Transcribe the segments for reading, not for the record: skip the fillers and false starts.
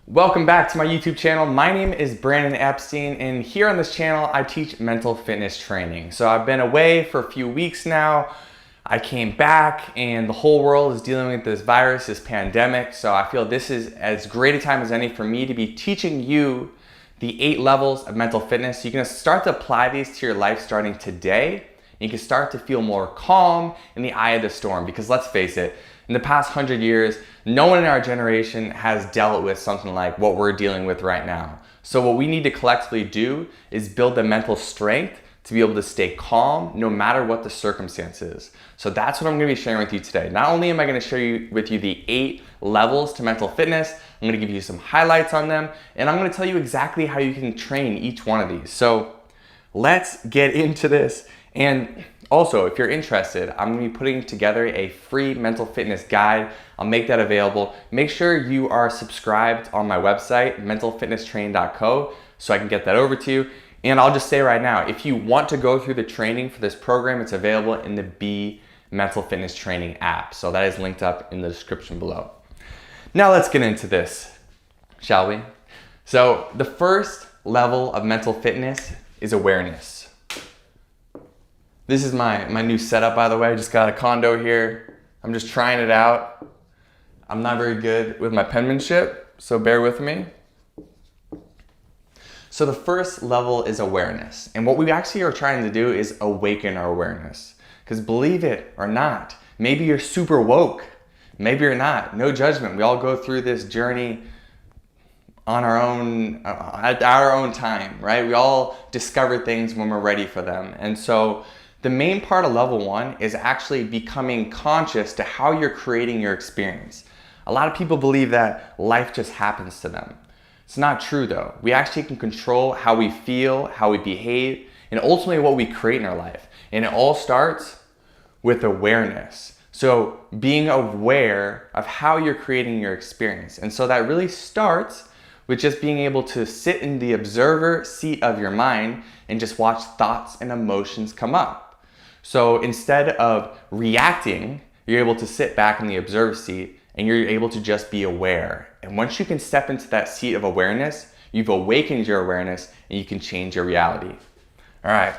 Welcome back to my YouTube channel. My name is Brandon Epstein, and here on this channel, I teach mental fitness training. So I've been away for a few weeks now. I came back and the whole world is dealing with this virus, this pandemic. So I feel this is as great a time as any for me to be teaching you the 8 levels of mental fitness. So you can start to apply these to your life starting today. And you can start to feel more calm in the eye of the storm, because let's face it, in the past 100 years, no one in our generation has dealt with something like what we're dealing with right now. So what we need to collectively do is build the mental strength to be able to stay calm no matter what the circumstances. So that's what I'm going to be sharing with you today. Not only am I going to share with you the 8 levels to mental fitness, I'm going to give you some highlights on them, and I'm going to tell you exactly how you can train each one of these. So let's get into this. And also, if you're interested, I'm going to be putting together a free mental fitness guide. I'll make that available. Make sure you are subscribed on my website, mentalfitnesstraining.co, so I can get that over to you. And I'll just say right now, if you want to go through the training for this program, it's available in the Be Mental Fitness Training app. So that is linked up in the description below. Now let's get into this, shall we? So the first level of mental fitness is awareness. This is my new setup, by the way. I just got a condo here. I'm just trying it out. I'm not very good with my penmanship, so bear with me. So the first level is awareness. And what we actually are trying to do is awaken our awareness. Because believe it or not, maybe you're super woke. Maybe you're not. No judgment. We all go through this journey on our own, at our own time, right? We all discover things when we're ready for them. And so the main part of level 1 is actually becoming conscious to how you're creating your experience. A lot of people believe that life just happens to them. It's not true though. We actually can control how we feel, how we behave, and ultimately what we create in our life. And it all starts with awareness. So being aware of how you're creating your experience. And so that really starts with just being able to sit in the observer seat of your mind and just watch thoughts and emotions come up. So instead of reacting, you're able to sit back in the observer seat and you're able to just be aware. And once you can step into that seat of awareness, you've awakened your awareness and you can change your reality. All right.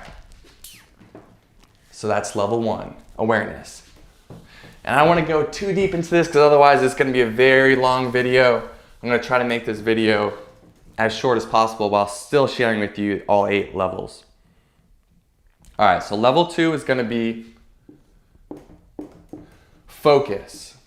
So that's level 1, awareness. And I don't want to go too deep into this because otherwise it's going to be a very long video. I'm going to try to make this video as short as possible while still sharing with you all 8 levels. All right, so level 2 is going to be focus.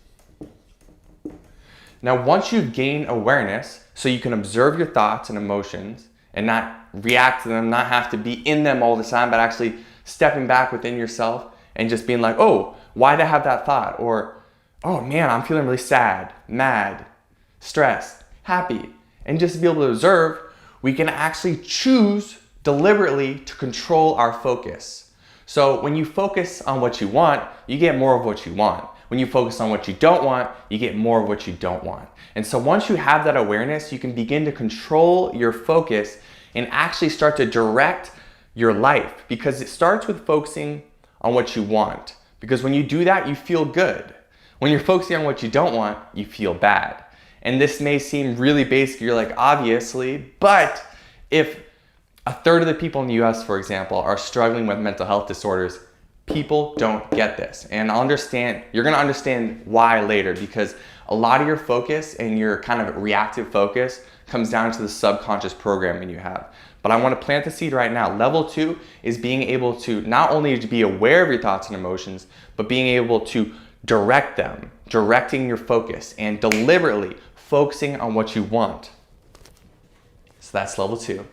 Now, once you've gained awareness, so you can observe your thoughts and emotions and not react to them, not have to be in them all the time, but actually stepping back within yourself and just being like, oh, why did I have that thought? Or, oh man, I'm feeling really sad, mad, stressed, happy. And just to be able to observe, we can actually choose deliberately to control our focus. So when you focus on what you want, you get more of what you want. When you focus on what you don't want, you get more of what you don't want. And so once you have that awareness, you can begin to control your focus and actually start to direct your life, because it starts with focusing on what you want. Because when you do that, you feel good. When you're focusing on what you don't want, you feel bad. And this may seem really basic, you're like, obviously, but if a third of the people in the US, for example, are struggling with mental health disorders, people don't get this. And you're gonna understand why later, because a lot of your focus and your kind of reactive focus comes down to the subconscious programming you have. But I wanna plant the seed right now. Level 2 is being able to not only to be aware of your thoughts and emotions, but being able to direct them, directing your focus and deliberately focusing on what you want. So that's level 2.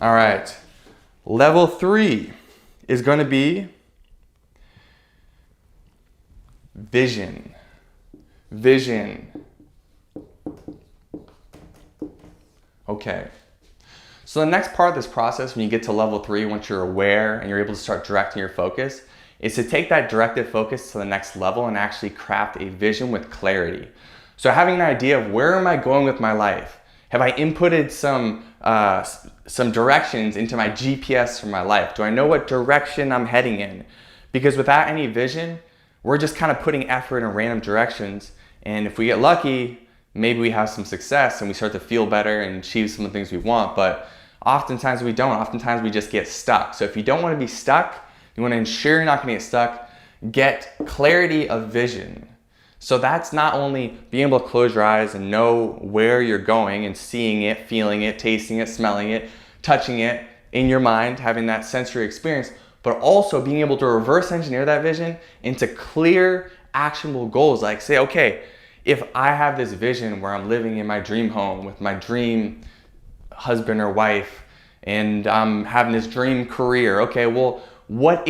All right, level 3 is going to be vision. Vision. Okay. So the next part of this process, when you get to level 3, once you're aware and you're able to start directing your focus, is to take that directed focus to the next level and actually craft a vision with clarity. So having an idea of where am I going with my life? Have I inputted some directions into my GPS for my life? Do I know what direction I'm heading in? Because without any vision, we're just kind of putting effort in random directions. And if we get lucky, maybe we have some success and we start to feel better and achieve some of the things we want. But oftentimes we don't. Oftentimes we just get stuck. So if you don't want to be stuck, you want to ensure you're not going to get stuck, get clarity of vision. So that's not only being able to close your eyes and know where you're going and seeing it, feeling it, tasting it, smelling it, touching it in your mind, having that sensory experience, but also being able to reverse engineer that vision into clear, actionable goals. Like say, okay, if I have this vision where I'm living in my dream home with my dream husband or wife, and I'm having this dream career, okay, well, what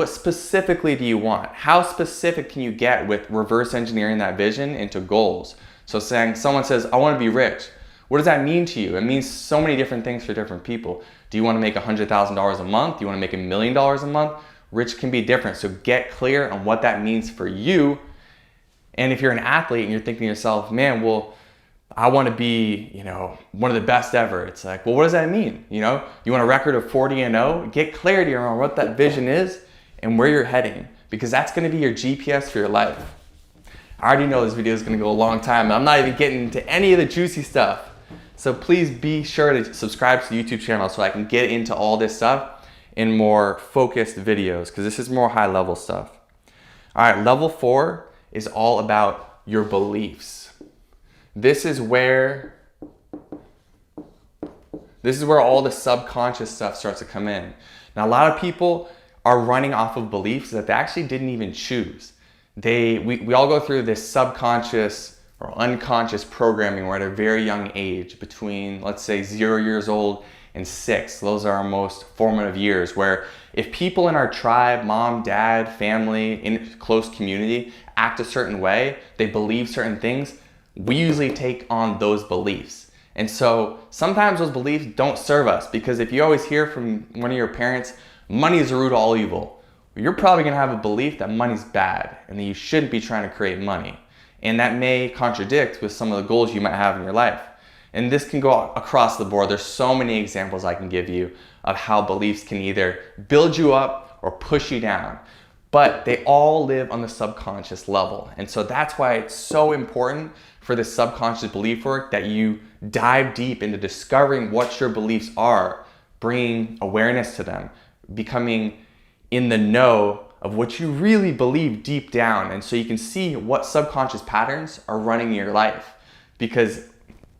specifically do you want? How specific can you get with reverse engineering that vision into goals? So saying, someone says, I want to be rich. What does that mean to you? It means so many different things for different people. Do you want to make $100,000 a month? Do you want to make $1 million a month? Rich can be different. So get clear on what that means for you. And if you're an athlete and you're thinking to yourself, man, well, I want to be, one of the best ever. It's like, well, what does that mean? You want a record of 40-0? Get clarity around what that vision is and where you're heading, because that's going to be your GPS for your life. I already know this video is going to go a long time, and I'm not even getting into any of the juicy stuff. So please be sure to subscribe to the YouTube channel so I can get into all this stuff in more focused videos, because this is more high level stuff. All right, level 4 is all about your beliefs. This is where all the subconscious stuff starts to come in. Now, a lot of people are running off of beliefs that they actually didn't even choose. We all go through this subconscious or unconscious programming. We're at a very young age, between, let's say, 0 years old and 6. Those are our most formative years, where if people in our tribe, mom, dad, family, in close community, act a certain way, they believe certain things, we usually take on those beliefs. And so sometimes those beliefs don't serve us, because if you always hear from one of your parents, money is the root of all evil, you're probably going to have a belief that money's bad and that you shouldn't be trying to create money. And that may contradict with some of the goals you might have in your life. And this can go across the board. There's so many examples I can give you of how beliefs can either build you up or push you down. But they all live on the subconscious level. And so that's why it's so important for this subconscious belief work that you dive deep into discovering what your beliefs are, bringing awareness to them, becoming in the know of what you really believe deep down. And so you can see what subconscious patterns are running in your life, because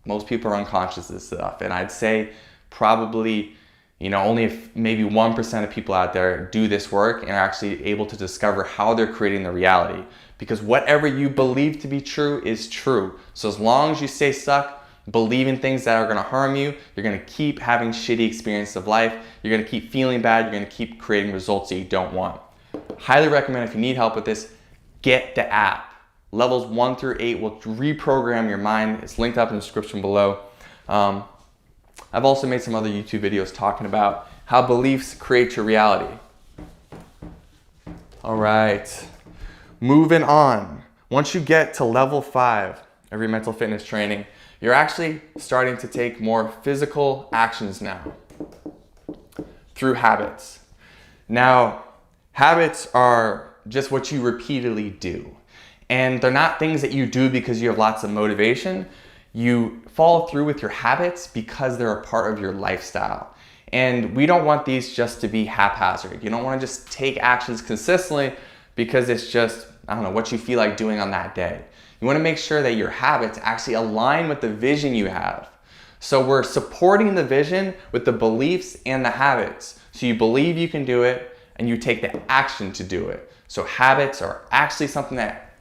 most people are unconscious of this stuff. And I'd say probably, only if maybe 1% of people out there do this work and are actually able to discover how they're creating the reality. Because whatever you believe to be true is true. So as long as you stay stuck, believing things that are going to harm you, you're going to keep having shitty experiences of life. You're going to keep feeling bad. You're going to keep creating results that you don't want. Highly recommend, if you need help with this, get the app. Levels 1 through 8 will reprogram your mind. It's linked up in the description below. I've also made some other YouTube videos talking about how beliefs create your reality. All right, moving on. Once you get to level 5 of your mental fitness training, you're actually starting to take more physical actions now through habits. Now, habits are just what you repeatedly do. And they're not things that you do because you have lots of motivation. You follow through with your habits because they're a part of your lifestyle. And we don't want these just to be haphazard. You don't want to just take actions consistently because it's just, what you feel like doing on that day. You want to make sure that your habits actually align with the vision you have. So we're supporting the vision with the beliefs and the habits. So you believe you can do it and you take the action to do it. So habits are actually something that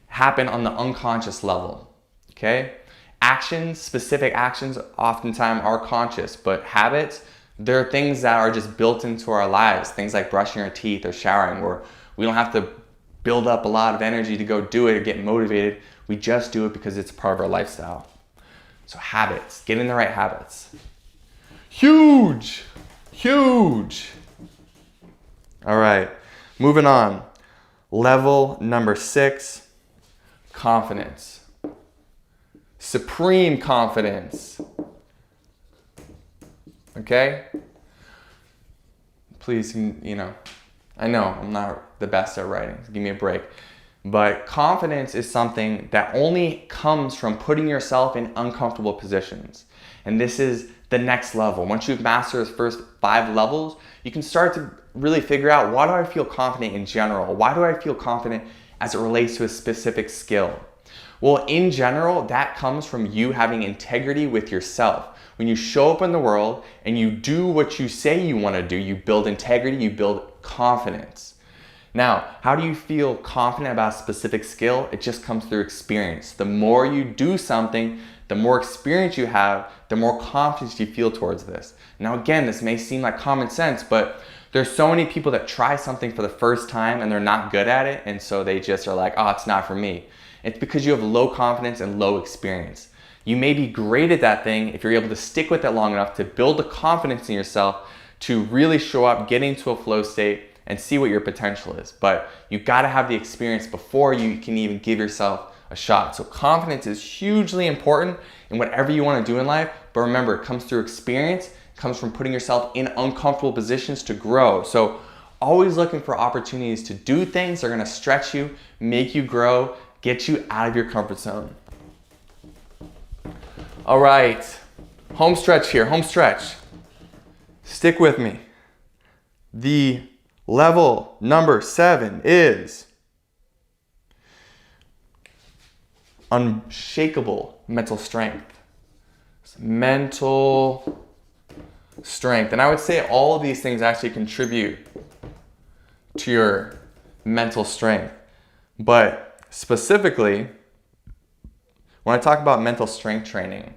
happen on the unconscious level, okay? Actions, specific actions, oftentimes are conscious, but habits, they're things that are just built into our lives. Things like brushing our teeth or showering, where we don't have to build up a lot of energy to go do it or get motivated. We just do it because it's part of our lifestyle. So habits, get in the right habits. Huge, huge. All right, moving on. Level number 6, confidence. Supreme confidence. Okay? Please, I know I'm not the best at writing. So give me a break. But confidence is something that only comes from putting yourself in uncomfortable positions. And this is the next level. Once you've mastered the first 5 levels, you can start to really figure out, why do I feel confident in general? Why do I feel confident as it relates to a specific skill? Well, in general, that comes from you having integrity with yourself. When you show up in the world and you do what you say you want to do, you build integrity, you build confidence. Now, how do you feel confident about a specific skill? It just comes through experience. The more you do something, the more experience you have, the more confidence you feel towards this. Now again, this may seem like common sense, but there's so many people that try something for the first time and they're not good at it, and so they just are like, oh, it's not for me. It's because you have low confidence and low experience. You may be great at that thing if you're able to stick with it long enough to build the confidence in yourself to really show up, get into a flow state, and see what your potential is. But you gotta have the experience before you can even give yourself a shot. So confidence is hugely important in whatever you wanna do in life, but remember, it comes through experience, it comes from putting yourself in uncomfortable positions to grow. So always looking for opportunities to do things that are gonna stretch you, make you grow, get you out of your comfort zone. All right, home stretch here, home stretch. Stick with me. The level number 7 is unshakable mental strength. Mental strength. And I would say all of these things actually contribute to your mental strength. But specifically, when I talk about mental strength training,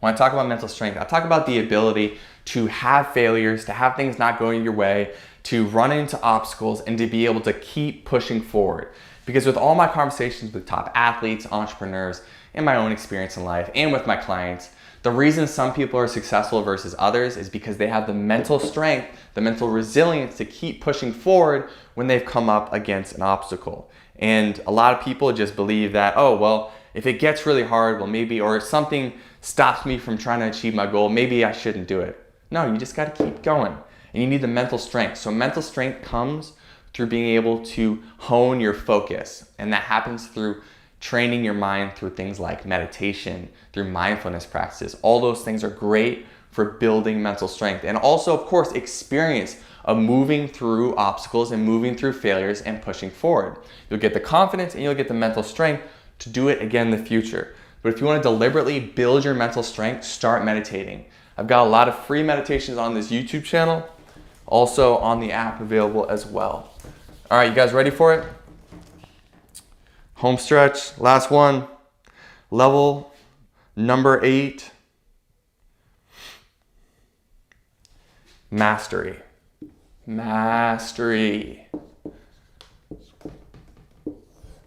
when I talk about mental strength, I talk about the ability to have failures, to have things not going your way, to run into obstacles, and to be able to keep pushing forward. Because with all my conversations with top athletes, entrepreneurs, and my own experience in life, and with my clients, the reason some people are successful versus others is because they have the mental strength, the mental resilience to keep pushing forward when they've come up against an obstacle. And a lot of people just believe that, oh, well, if it gets really hard, well, maybe, or if something stops me from trying to achieve my goal, maybe I shouldn't do it. No, you just got to keep going. And you need the mental strength. So mental strength comes through being able to hone your focus. And that happens through training your mind through things like meditation, through mindfulness practices. All those things are great for building mental strength. And also, of course, experience of moving through obstacles and moving through failures and pushing forward. You'll get the confidence and you'll get the mental strength to do it again in the future. But if you want to deliberately build your mental strength, start meditating. I've got a lot of free meditations on this YouTube channel, also on the app available as well. All right, you guys ready for it? Home stretch, last one. Level number 8. Mastery. Mastery.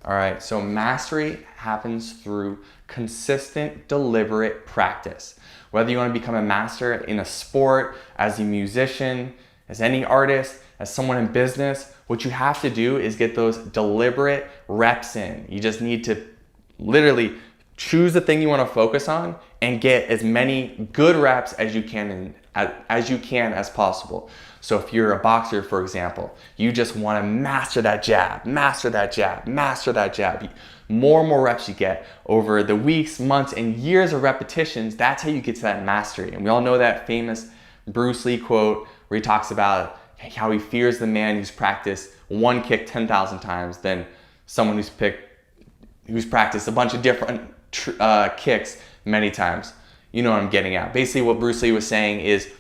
All right, so mastery happens through consistent, deliberate practice. Whether you want to become a master in a sport, as a musician, as any artist, as someone in business, what you have to do is get those deliberate reps in. You just need to literally choose the thing you want to focus on and get as many good reps as you can as possible. So if you're a boxer, for example, you just want to master that jab, master that jab, master that jab. More and more reps you get over the weeks, months, and years of repetitions, that's how you get to that mastery. And we all know that famous Bruce Lee quote where he talks about how he fears the man who's practiced one kick 10,000 times than someone who's practiced a bunch of different kicks many times. You know what I'm getting at. Basically what Bruce Lee was saying is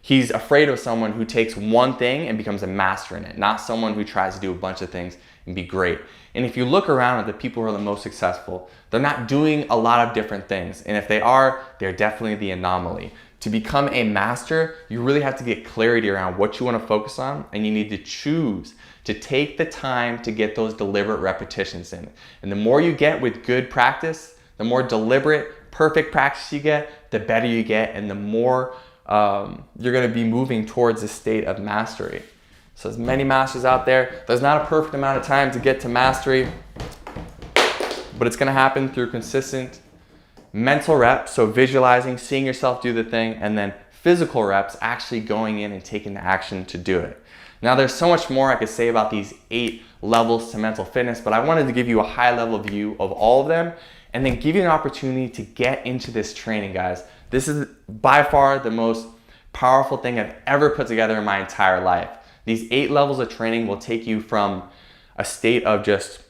he's afraid of someone who takes one thing and becomes a master in it, not someone who tries to do a bunch of things and be great. And if you look around at the people who are the most successful, they're not doing a lot of different things. And if they are, they're definitely the anomaly. To become a master, you really have to get clarity around what you want to focus on, and you need to choose to take the time to get those deliberate repetitions in. And the more you get with good practice, the more deliberate, perfect practice you get, the better you get, and the more you're going to be moving towards a state of mastery. So there's many masters out there. There's not a perfect amount of time to get to mastery, but it's going to happen through consistent mental reps, so visualizing, seeing yourself do the thing, and then physical reps, actually going in and taking the action to do it. Now there's so much more I could say about these 8 levels to mental fitness, but I wanted to give you a high level view of all of them and then give you an opportunity to get into this training, guys. This is by far the most powerful thing I've ever put together in my entire life. These 8 levels of training will take you from a state of just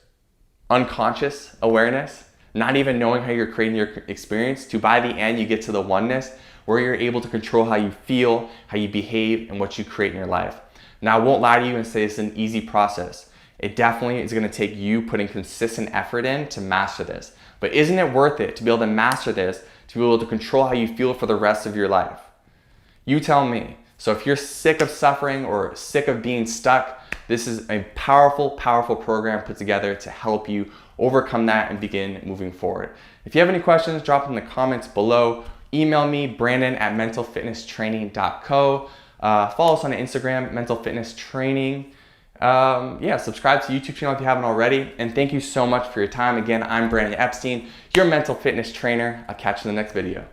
unconscious awareness, not even knowing how you're creating your experience, to by the end you get to the oneness where you're able to control how you feel, how you behave, and what you create in your life. Now I won't lie to you and say it's an easy process. It definitely is going to take you putting consistent effort in to master this. But isn't it worth it to be able to master this, to be able to control how you feel for the rest of your life? You tell me. So if you're sick of suffering or sick of being stuck, this is a powerful, powerful program put together to help you overcome that and begin moving forward. If you have any questions, drop them in the comments below. Email me, brandon@mentalfitnesstraining.co. Follow us on Instagram, Mental Fitness Training. Subscribe to the YouTube channel if you haven't already. And thank you so much for your time. Again, I'm Brandon Epstein, your mental fitness trainer. I'll catch you in the next video.